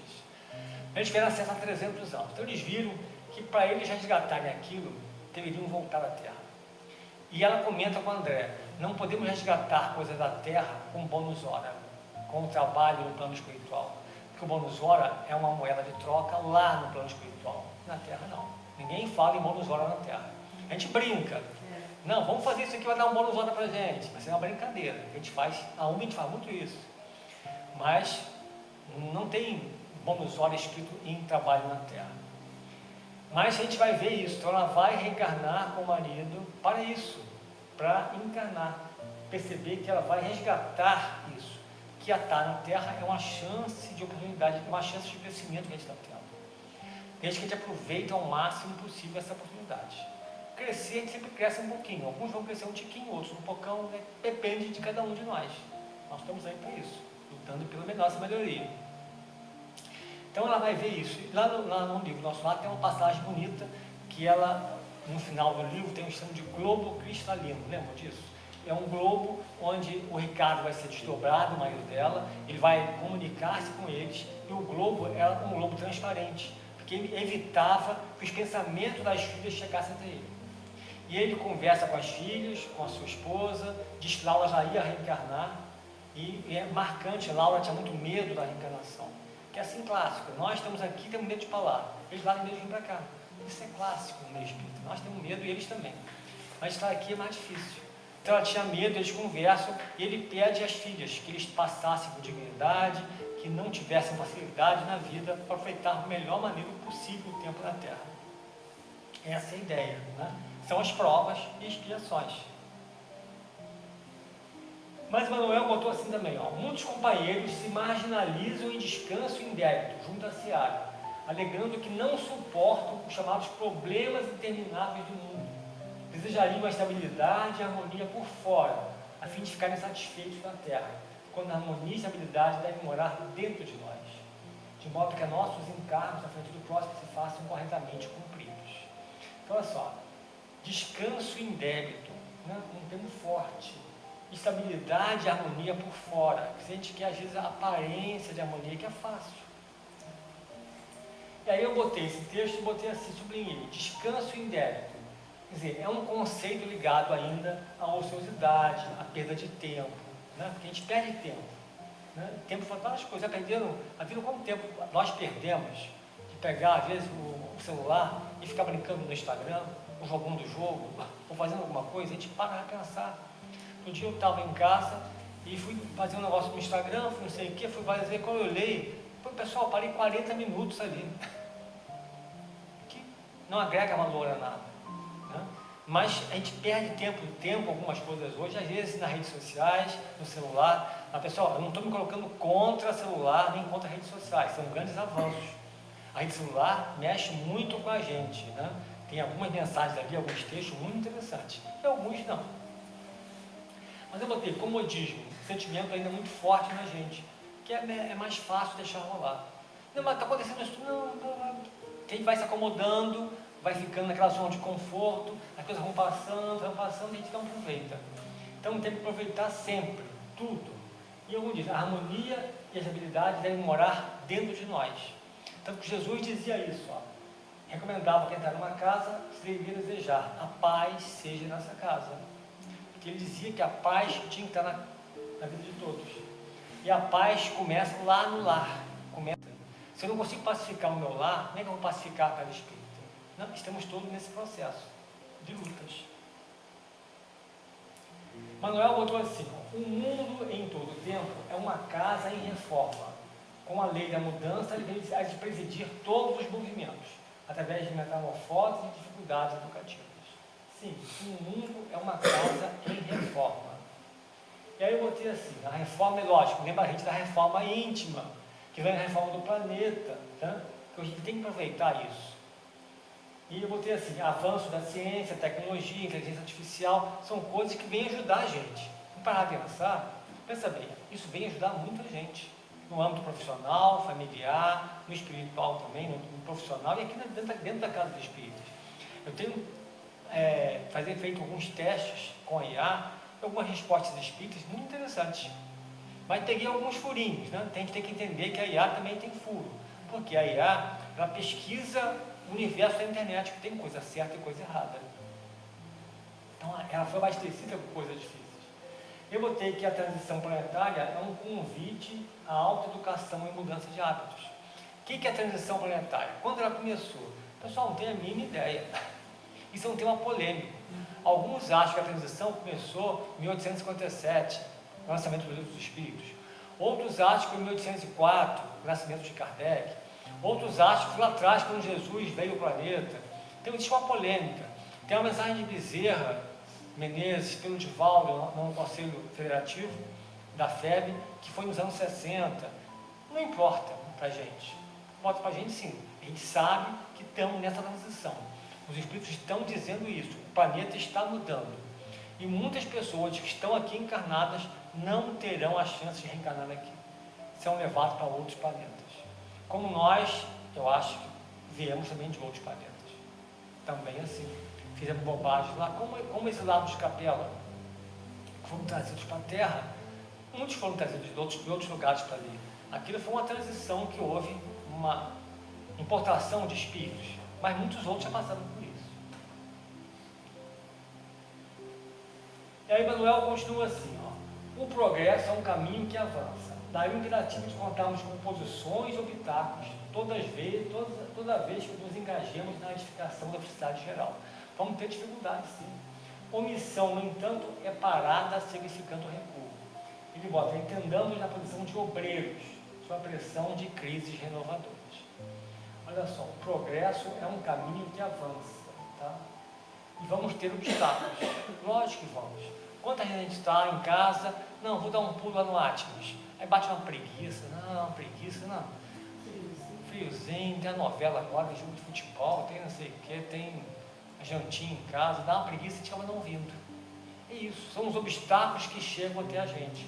Eles tiveram acesso a 300 anos. Então eles viram que para eles resgatarem aquilo, deveriam voltar à Terra. E ela comenta com o André, não podemos resgatar coisas da Terra com bônus hora, com o trabalho no plano espiritual. Porque o bônus hora é uma moeda de troca lá no plano espiritual. Na Terra não. Ninguém fala em bônus hora na Terra. A gente brinca. Não, vamos fazer isso aqui, vai dar um bônus hora pra gente. Mas é uma brincadeira. A gente faz muito isso. Mas não tem bônus hora escrito em trabalho na Terra. Mas a gente vai ver isso. Então ela vai reencarnar com o marido para isso. Para encarnar. Perceber que ela vai resgatar isso. Que a estar na Terra é uma chance de oportunidade, uma chance de crescimento que a gente está tendo. Desde que a gente aproveita ao máximo possível essa oportunidade. Crescer, a gente sempre cresce um pouquinho. Alguns vão crescer um tiquinho, outros um pocão, né? Depende de cada um de nós. Nós estamos aí para isso, lutando pela nossa melhoria. Então ela vai ver isso. E lá no livro Nosso Lar tem uma passagem bonita que ela, no final do livro, tem um chama de globo cristalino, lembra disso? É um globo onde o Ricardo vai ser desdobrado, o marido dela, ele vai comunicar-se com eles, e o globo era um globo transparente, porque ele evitava que os pensamentos das filhas chegassem até ele. E ele conversa com as filhas, com a sua esposa, diz que Laura já ia reencarnar, e é marcante, Laura tinha muito medo da reencarnação, que é assim clássico, nós estamos aqui, temos medo de falar, eles lá têm medo de vir para cá, isso é clássico no meio espírita, nós temos medo e eles também, mas estar aqui é mais difícil. Então ela tinha medo, eles conversam, e ele pede às filhas que eles passassem com dignidade, que não tivessem facilidade na vida, para aproveitar da melhor maneira possível o tempo na Terra. Essa é a ideia, né? São as provas e expiações. Mas Manuel botou assim também, ó, muitos companheiros se marginalizam em descanso indébito, junto à seara, alegando que não suportam os chamados problemas intermináveis do mundo. Desejariam a estabilidade e a harmonia por fora, a fim de ficarem satisfeitos na Terra, quando a harmonia e a estabilidade devem morar dentro de nós, de modo que nossos encargos na frente do próximo se façam corretamente cumpridos. Então, olha só, descanso indébito, né? Um termo forte, estabilidade e harmonia por fora, que a gente quer às vezes a aparência de harmonia, que é fácil. E aí eu botei esse texto e botei assim, sublinhei, descanso indébito. Quer dizer, é um conceito ligado ainda à ociosidade, à perda de tempo, né? Porque a gente perde tempo, né? Tempo para várias coisas. Já perderam, a vida quanto tempo nós perdemos de pegar, às vezes, o celular e ficar brincando no Instagram, ou jogando jogo, ou fazendo alguma coisa, a gente para para pensar. Um dia eu estava em casa e fui fazer um negócio no Instagram, fui não sei o que, fui fazer, quando eu olhei, pessoal, parei 40 minutos ali, que não agrega valor a nada, né? Mas a gente perde tempo algumas coisas hoje, às vezes nas redes sociais, no celular. Mas, pessoal, eu não estou me colocando contra celular, nem contra redes sociais, são grandes avanços. A rede celular mexe muito com a gente, né? Tem algumas mensagens ali, alguns textos muito interessantes, e alguns não. Mas eu botei comodismo, sentimento ainda muito forte na gente, que é mais fácil deixar rolar. Não, mas está acontecendo isso, não, a gente vai se acomodando, vai ficando naquela zona de conforto, as coisas vão passando, e a gente não aproveita. Então tem que aproveitar sempre, tudo. E algum diz, a harmonia e as habilidades devem morar dentro de nós. Tanto que Jesus dizia isso, ó, recomendava que entrar numa casa, se devia desejar, a paz seja nessa casa. Porque ele dizia que a paz tinha que estar na vida de todos. E a paz começa lá no lar. Se eu não consigo pacificar o meu lar, como é que eu vou pacificar a cada espírito? Não, estamos todos nesse processo de lutas. Manuel botou assim, o mundo em todo tempo é uma casa em reforma. Com a lei da mudança, ele vem de presidir todos os movimentos, através de metamorfoses e dificuldades educativas. Sim, o mundo é uma casa em reforma. E aí eu botei assim, a reforma é lógico, lembra a gente da reforma íntima, que vem a reforma do planeta, tá? Que a gente tem que aproveitar isso. E eu botei assim, avanço da ciência, tecnologia, inteligência artificial, são coisas que vêm ajudar a gente. Vamos parar de pensar? Pensa bem, isso vem ajudar muita gente, no âmbito profissional, familiar, no espiritual também, no profissional e aqui dentro da casa dos espíritos. Eu tenho feito alguns testes com a IA, algumas respostas espíritas muito interessantes. Mas peguei alguns furinhos, né? A gente tem que entender que a IA também tem furo, porque a IA, ela pesquisa o universo da internet, que tem coisa certa e coisa errada. Então, ela foi abastecida com coisas difíceis. Eu botei que a transição planetária é um convite à autoeducação e mudança de hábitos. O que é a transição planetária? Quando ela começou? O pessoal não tem a mínima ideia. Isso é um tema polêmico. Alguns acham que a transição começou em 1857, o lançamento do Livro dos Espíritos. Outros acham que foi em 1804, o nascimento de Kardec. Outros acham que foi lá atrás, quando Jesus veio ao planeta. Então, existe uma polêmica. Tem uma mensagem de Bezerra Menezes, pelo Divaldo, no Conselho Federativo da FEB, que foi nos anos 60. Não importa para a gente. Importa para a gente, sim. A gente sabe que estamos nessa transição. Os espíritos estão dizendo isso. O planeta está mudando. E muitas pessoas que estão aqui encarnadas não terão a chance de reencarnar aqui. Serão levados para outros planetas. como nós, eu acho que viemos também de outros planetas. Também assim, fizemos bobagens lá, como esse lado de Capela foram trazidos para a Terra, muitos foram trazidos de outros lugares para ali. Aquilo foi uma transição que houve, uma importação de espíritos, mas muitos outros já passaram por isso. E aí Manuel continua assim, ó, o progresso é um caminho que avança. Daí o imperativo de contarmos com posições e obstáculos toda vez que nos engajemos na edificação da felicidade geral. Vamos ter dificuldades, sim. Omissão, no entanto, é parada significando recuo. Ele bota, entendamos na posição de obreiros, sob a pressão de crises renovadoras. Olha só, o progresso é um caminho que avança, tá? E vamos ter obstáculos. Lógico que vamos. Quanta gente está em casa, não, vou dar um pulo lá no Atlas. Aí bate uma preguiça, não. Friozinho, tem a novela agora, tem jogo de futebol, tem não sei o que, tem a jantinha em casa, dá uma preguiça e a gente acaba não vindo. É isso, são os obstáculos que chegam até a gente.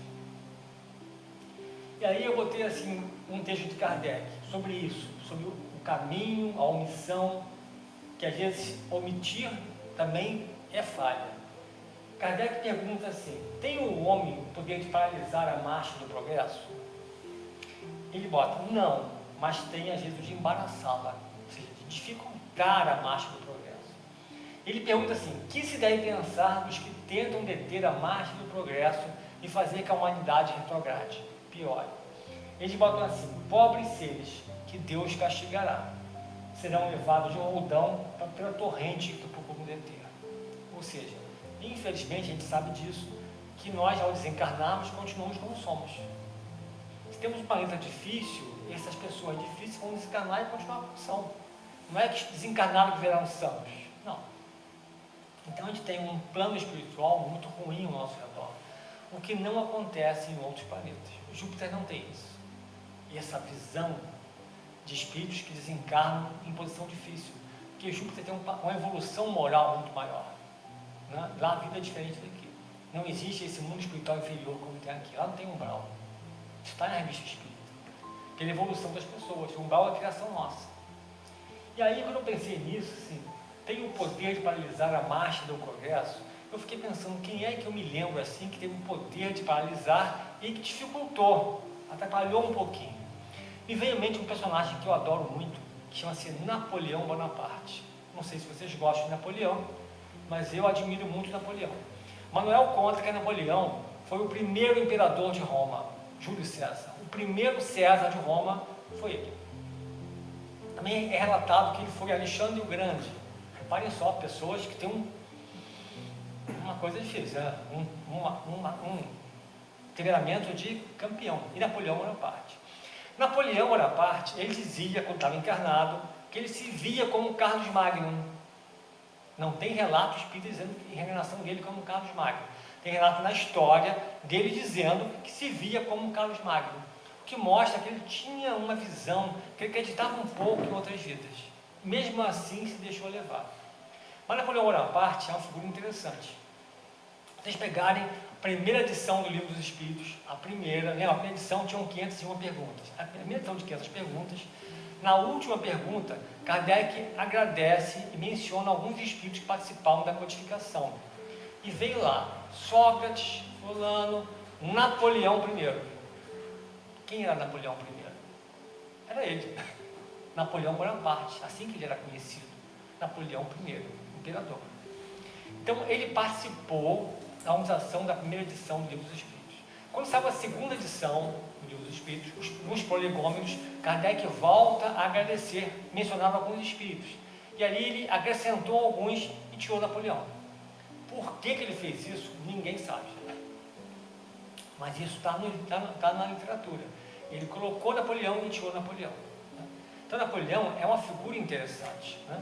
E aí eu botei assim um texto de Kardec sobre isso, sobre o caminho, a omissão, que às vezes omitir também é falha. Kardec pergunta assim, tem o homem o poder de paralisar a marcha do progresso? Ele bota, não, mas tem às vezes de embaraçá-la, ou seja, de dificultar a marcha do progresso. Ele pergunta assim, que se deve pensar dos que tentam deter a marcha do progresso e fazer que a humanidade retrograde, piore? Eles botam assim, pobres seres que Deus castigará, serão levados de um roldão pela torrente que procuram deter. Ou seja, infelizmente a gente sabe disso, que nós ao desencarnarmos continuamos como somos. Se temos um planeta difícil, essas pessoas difíceis vão desencarnar e continuar como são. Não é que desencarnaram que viraram santos, não. Então a gente tem um plano espiritual muito ruim ao nosso redor, o que não acontece em outros planetas. Júpiter não tem isso. E essa visão de espíritos que desencarnam em posição difícil, porque Júpiter tem uma evolução moral muito maior. Né? Lá a vida é diferente daqui. Não existe esse mundo espiritual inferior como tem aqui. Lá não tem umbral. Isso está na revista espírita. Pela evolução das pessoas. O umbral é a criação nossa. E aí, quando eu pensei nisso, assim, tem o poder de paralisar a marcha do progresso, eu fiquei pensando, quem é que eu me lembro assim, que teve o poder de paralisar e que dificultou, atrapalhou um pouquinho? Me veio à mente um personagem que eu adoro muito, que chama-se Napoleão Bonaparte. Não sei se vocês gostam de Napoleão, mas eu admiro muito Napoleão. Manuel conta que Napoleão foi o primeiro imperador de Roma, Júlio César. O primeiro César de Roma foi ele. Também é relatado que ele foi Alexandre o Grande. Reparem só, pessoas que têm uma coisa difícil, né? um treinamento de campeão. E Napoleão Bonaparte. Napoleão Bonaparte, ele dizia, quando estava encarnado, que ele se via como Carlos Magno. Não tem relato espírita dizendo que a reencarnação dele como Carlos Magno. Tem relato na história dele dizendo que se via como Carlos Magno, o que mostra que ele tinha uma visão, que ele acreditava um pouco em outras vidas. Mesmo assim, se deixou levar. Mas Napoleão Bonaparte é uma figura interessante. Se vocês pegarem a primeira edição do Livro dos Espíritos, a primeira edição tinha 501 perguntas. A primeira edição de 500 perguntas, na última pergunta, Kardec agradece e menciona alguns espíritos que participavam da codificação. E veio lá, Sócrates, fulano, Napoleão I. Quem era Napoleão I? Era ele, Napoleão Bonaparte, assim que ele era conhecido, Napoleão I, imperador. Então ele participou da organização da primeira edição do Livro dos Espíritos. Quando saiu a segunda edição do Livro dos Espíritos, nos prolegômenos, Kardec volta a agradecer, mencionando alguns espíritos. E ali ele acrescentou alguns e tirou Napoleão. Por que ele fez isso? Ninguém sabe. Mas isso está na literatura. Ele colocou Napoleão e tirou Napoleão. Então Napoleão é uma figura interessante. Né?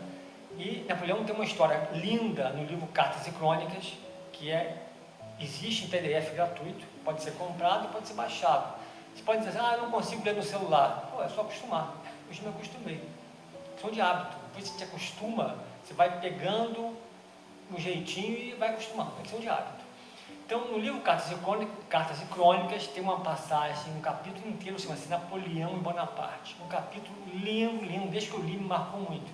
E Napoleão tem uma história linda no livro Cartas e Crônicas, que existe em PDF gratuito, pode ser comprado, pode ser baixado. Você pode dizer, eu não consigo ler no celular. Pô, é só acostumar. Eu já me acostumei. Questão de hábito. Depois você se acostuma, você vai pegando um jeitinho e vai acostumando. É questão de hábito. Então, no livro Cartas e Crônicas, tem uma passagem, um capítulo inteiro, chama-se Napoleão e Bonaparte. Um capítulo lindo, lindo, desde que eu li, me marcou muito.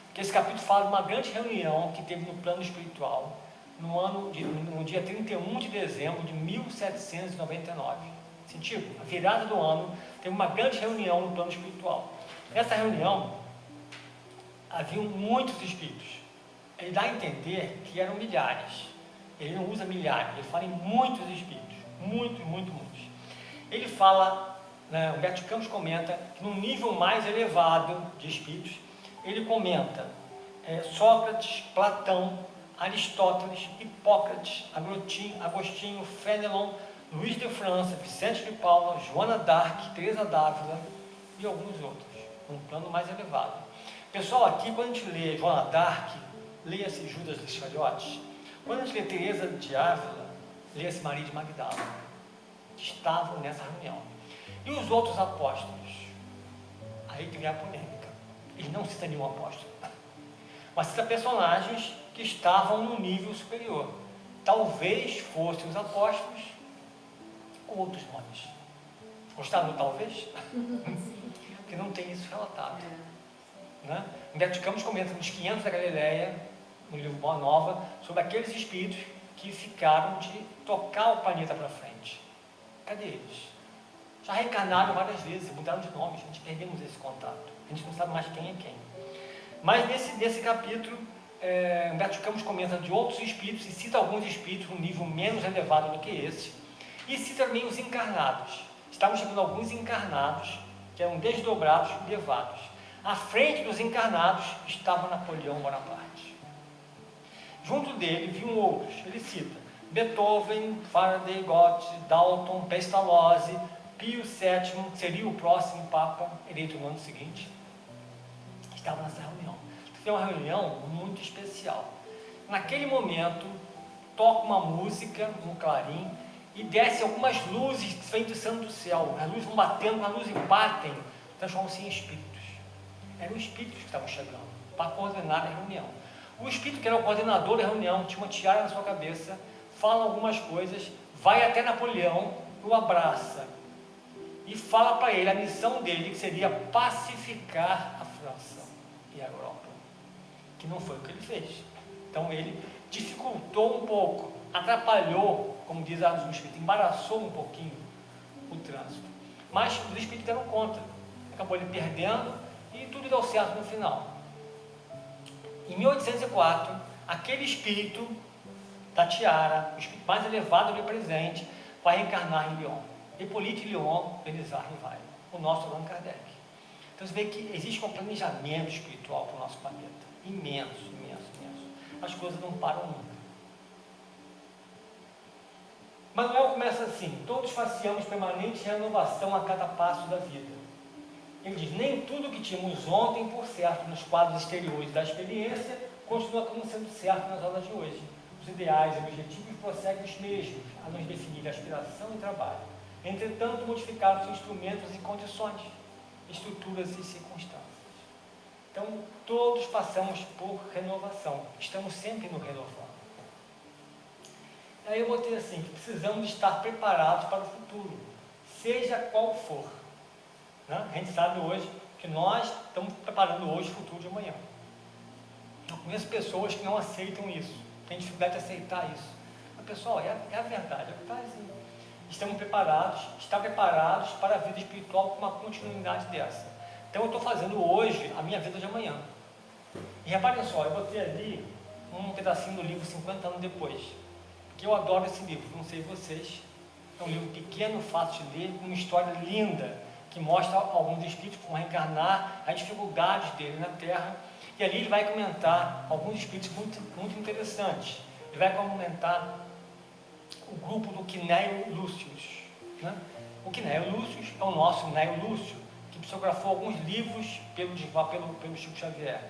Porque esse capítulo fala de uma grande reunião que teve no plano espiritual, no dia 31 de dezembro de 1799. Sentido? A virada do ano, teve uma grande reunião no plano espiritual. Nessa reunião, haviam muitos espíritos. Ele dá a entender que eram milhares. Ele não usa milhares, ele fala em muitos espíritos. Muitos. Ele fala, né, Humberto de Campos comenta, que no nível mais elevado de espíritos, ele comenta Sócrates, Platão, Aristóteles, Hipócrates, Agostinho, Fénelon, Luís de França, Vicente de Paula, Joana d'Arc, Teresa d'Ávila e alguns outros, num plano mais elevado. Pessoal, aqui quando a gente lê Joana d'Arc, leia-se Judas Iscariotes. Quando a gente lê Teresa de Ávila, leia-se Maria de Magdala, que estavam nessa reunião. E os outros apóstolos? Aí que vem a polêmica. Eles não citam nenhum apóstolo, mas citam personagens que estavam no nível superior. Talvez fossem os apóstolos com outros nomes. Gostaram do talvez? Porque não tem isso relatado. Né? Humberto de Campos comenta nos 500 da Galileia, no livro Boa Nova, sobre aqueles espíritos que ficaram de tocar o planeta para frente. Cadê eles? Já reencarnaram várias vezes, mudaram de nome, a gente perdemos esse contato. A gente não sabe mais quem é quem. Mas nesse capítulo, Humberto de Campos comenta de outros espíritos e cita alguns espíritos num nível menos elevado do que esse. E cita também os encarnados. Estamos chamando alguns encarnados, que eram desdobrados e levados. À frente dos encarnados estava Napoleão Bonaparte. Junto dele vinham outros. Ele cita Beethoven, Faraday, Goethe, Dalton, Pestalozzi, Pio VII, que seria o próximo Papa eleito no ano seguinte. Estava nessa reunião. Foi uma reunião muito especial. Naquele momento, toca uma música, um clarim, e desce algumas luzes que vêm descendo do céu. As luzes vão batendo, as luzes batem, transformam-se em espíritos. Eram espíritos que estavam chegando para coordenar a reunião. O espírito que era o coordenador da reunião tinha uma tiara na sua cabeça, fala algumas coisas, vai até Napoleão, o abraça e fala para ele a missão dele, que seria pacificar a França e a Europa, que não foi o que ele fez. Então ele dificultou um pouco, atrapalhou, como diz a um espírito, embaraçou um pouquinho o trânsito. Mas os espíritos deram conta, acabou ele perdendo e tudo deu certo no final. Em 1804, aquele espírito da tiara, o espírito mais elevado do presente, vai reencarnar em Lyon. Hippolyte Lyon, Benizar Rivail, o nosso Allan Kardec. Então você vê que existe um planejamento espiritual para o nosso planeta. Imenso. As coisas não param nunca. Manuel começa assim: todos faciamos permanente renovação a cada passo da vida. Ele diz: nem tudo que tínhamos ontem por certo nos quadros exteriores da experiência continua como sendo certo nas aulas de hoje. Os ideais e objetivos prosseguem os mesmos a nos definir aspiração e trabalho. Entretanto, modificaram-se instrumentos e condições, estruturas e circunstâncias. Então, todos passamos por renovação. Estamos sempre nos renovando. Aí eu botei assim, que precisamos estar preparados para o futuro, seja qual for. Né? A gente sabe hoje que nós estamos preparando hoje o futuro de amanhã. Eu conheço pessoas que não aceitam isso, têm dificuldade de aceitar isso. Mas, pessoal, é a verdade, é o que está assim. Estamos preparados, está preparados para a vida espiritual com uma continuidade dessa. Então eu estou fazendo hoje a minha vida de amanhã. E reparem só, eu botei ali um pedacinho do livro 50 anos depois, que eu adoro esse livro, não sei vocês. É um livro pequeno, fácil de ler, com uma história linda, que mostra alguns espíritos que vão reencarnar, as dificuldades dele na Terra, e ali ele vai comentar alguns espíritos muito interessantes. Ele vai comentar o grupo do Quinéio Lúcius. Né? O Quinéio Lúcius é o nosso Néio Lúcio, que psicografou alguns livros pelo Chico Xavier.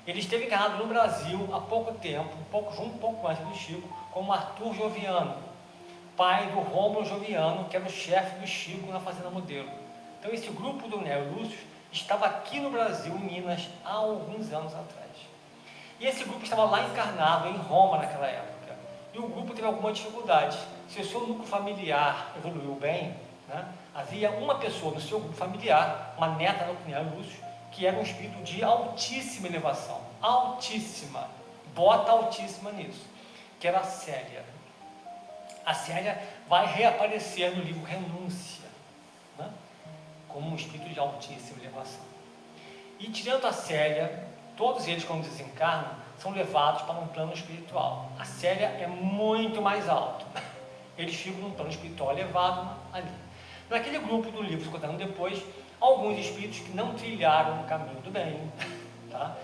Ele esteve encarnado no Brasil há pouco tempo, um pouco antes do Chico, como Arthur Joviano, pai do Rômulo Joviano, que era o chefe do Chico na Fazenda Modelo. Então esse grupo do Néio Lúcio estava aqui no Brasil, em Minas, há alguns anos atrás. E esse grupo estava lá encarnado, em Roma naquela época. e o grupo teve alguma dificuldade. Se o seu núcleo familiar evoluiu bem, né, havia uma pessoa no seu grupo familiar, uma neta do Cornélio Lúcio, que era um espírito de altíssima elevação, altíssima, bota altíssima nisso, que era a Célia. A Célia vai reaparecer no livro Renúncia, né, como um espírito de altíssima elevação. E tirando a Célia, todos eles, quando desencarnam, são levados para um plano espiritual. A Célia é muito mais alta. Eles ficam num plano espiritual elevado ali. Naquele grupo do livro, 50 anos depois, alguns espíritos que não trilharam o caminho do bem, tá,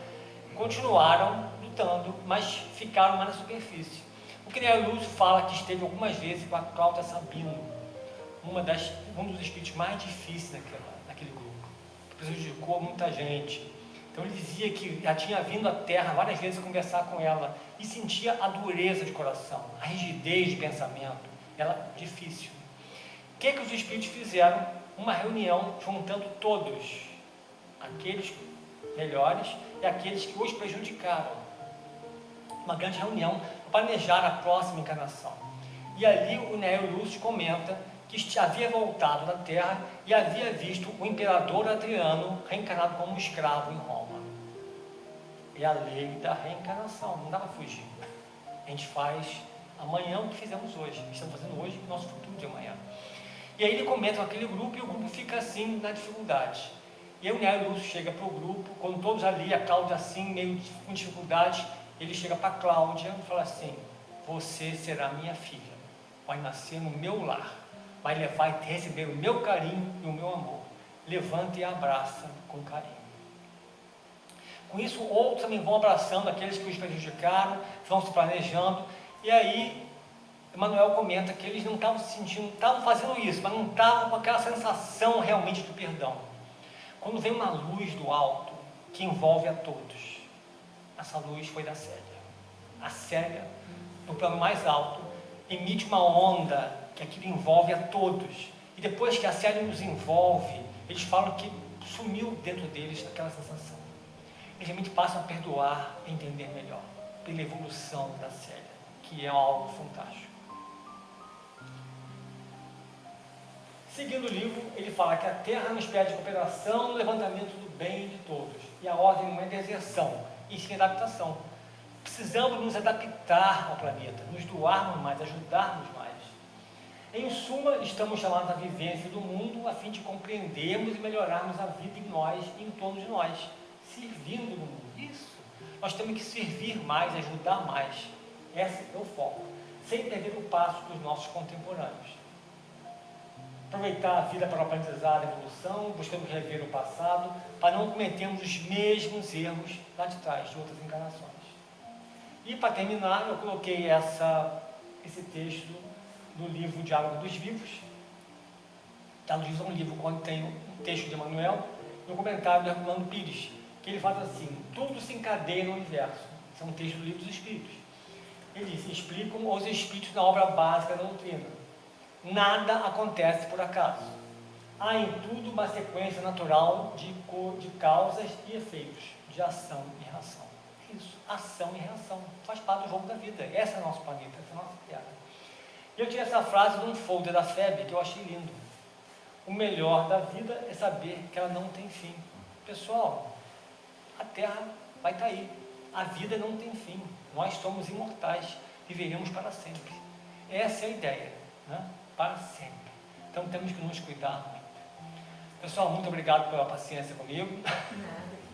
continuaram lutando, mas ficaram mais na superfície. O Cornélio Lúcio fala que esteve algumas vezes com a Cláudia Sabino, um dos espíritos mais difíceis naquele grupo, que prejudicou muita gente. Então ele dizia que já tinha vindo à Terra várias vezes conversar com ela e sentia a dureza de coração, a rigidez de pensamento, era difícil. O que os espíritos fizeram? Uma reunião juntando todos, aqueles melhores e aqueles que os prejudicaram. Uma grande reunião para planejar a próxima encarnação. E ali o Cornélio Lúcio comenta que havia voltado da Terra e havia visto o imperador Adriano reencarnado como um escravo em Roma. É a lei da reencarnação, não dá para fugir. A gente faz amanhã o que fizemos hoje, estamos fazendo hoje o nosso futuro de amanhã. E aí ele comenta com aquele grupo e o grupo fica assim na dificuldade. E aí o Cornélio Lúcio chega para o grupo, quando todos ali, a Cláudia assim, meio com dificuldade, ele chega para a Cláudia e fala assim: você será minha filha, vai nascer no meu lar, vai receber o meu carinho e o meu amor. Levanta e abraça com carinho. Com isso, outros também vão abraçando aqueles que os prejudicaram, vão se planejando, e aí Emmanuel comenta que eles não estavam se sentindo, estavam fazendo isso, mas não estavam com aquela sensação realmente do perdão. Quando vem uma luz do alto que envolve a todos, essa luz foi da Célia. A Célia, no plano mais alto, emite uma onda que aquilo envolve a todos. E depois que a Célia nos envolve, eles falam que sumiu dentro deles aquela sensação. Eles realmente passam a perdoar e entender melhor, pela evolução da Célia, que é algo fantástico. Seguindo o livro, ele fala que a Terra nos pede cooperação no levantamento do bem de todos. E a ordem não é deserção, e sim adaptação. Precisamos nos adaptar ao planeta, nos doarmos mais, ajudarmos mais. Em suma, estamos chamados à vivência do mundo a fim de compreendermos e melhorarmos a vida em nós e em torno de nós, servindo no mundo. Isso. Nós temos que servir mais, ajudar mais. Esse é o foco, sem perder o passo dos nossos contemporâneos. Aproveitar a vida para o aprendizado e evolução, buscando rever o passado, para não cometermos os mesmos erros lá de trás, de outras encarnações. E para terminar, eu coloquei esse texto do livro Diálogo dos Vivos. Diálogo dos Vivos é um livro onde tem um texto de Emmanuel e um comentário de Herculano Pires, que ele fala assim: tudo se encadeia no universo. Esse é um texto do livro dos Espíritos. Ele diz: explicam os Espíritos na obra básica da doutrina. Nada acontece por acaso. Há em tudo uma sequência natural de causas e efeitos, de ação e reação. Isso, ação e reação, faz parte do jogo da vida. Esse é o nosso planeta, essa é a nossa Terra. E eu tirei essa frase de um folder da FEB que eu achei lindo. O melhor da vida é saber que ela não tem fim. Pessoal, a Terra vai estar aí. A vida não tem fim. Nós somos imortais, viveremos para sempre. Essa é a ideia, né? Para sempre. Então temos que nos cuidar muito. Pessoal, muito obrigado pela paciência comigo. Nada.